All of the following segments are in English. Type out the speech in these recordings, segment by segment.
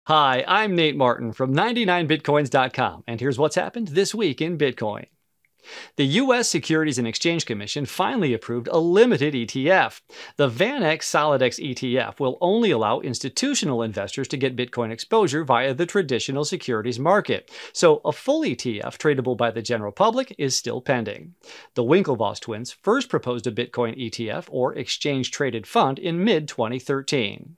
Hi, I'm Nate Martin from 99bitcoins.com, and here's what's happened this week in Bitcoin. The U.S. Securities and Exchange Commission finally approved a limited ETF. The VanEck SolidX ETF will only allow institutional investors to get Bitcoin exposure via the traditional securities market, so a full ETF tradable by the general public is still pending. The Winklevoss twins first proposed a Bitcoin ETF, or exchange-traded fund, in mid-2013.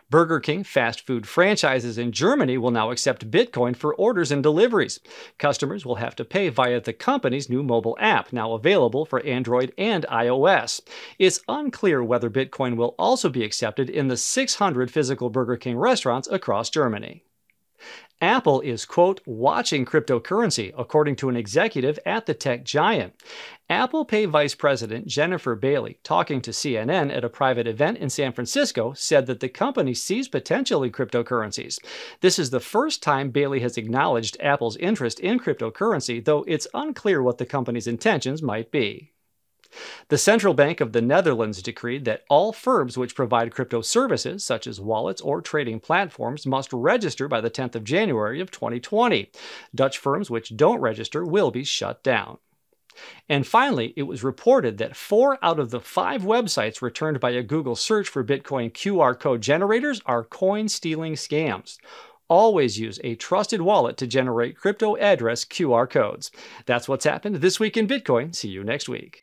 Burger King fast food franchises in Germany will now accept Bitcoin for orders and deliveries. Customers will have to pay via the company's new mobile app, now available for Android and iOS. It's unclear whether Bitcoin will also be accepted in the 600 physical Burger King restaurants across Germany. Apple is, quote, watching cryptocurrency, according to an executive at the tech giant. Apple Pay Vice President Jennifer Bailey, talking to CNN at a private event in San Francisco, said that the company sees potential in cryptocurrencies. This is the first time Bailey has acknowledged Apple's interest in cryptocurrency, though it's unclear what the company's intentions might be. The Central Bank of the Netherlands decreed that all firms which provide crypto services, such as wallets or trading platforms, must register by the 10th of January of 2020. Dutch firms which don't register will be shut down. And finally, it was reported that 4 out of the 5 websites returned by a Google search for Bitcoin QR code generators are coin-stealing scams. Always use a trusted wallet to generate crypto address QR codes. That's what's happened this week in Bitcoin. See you next week.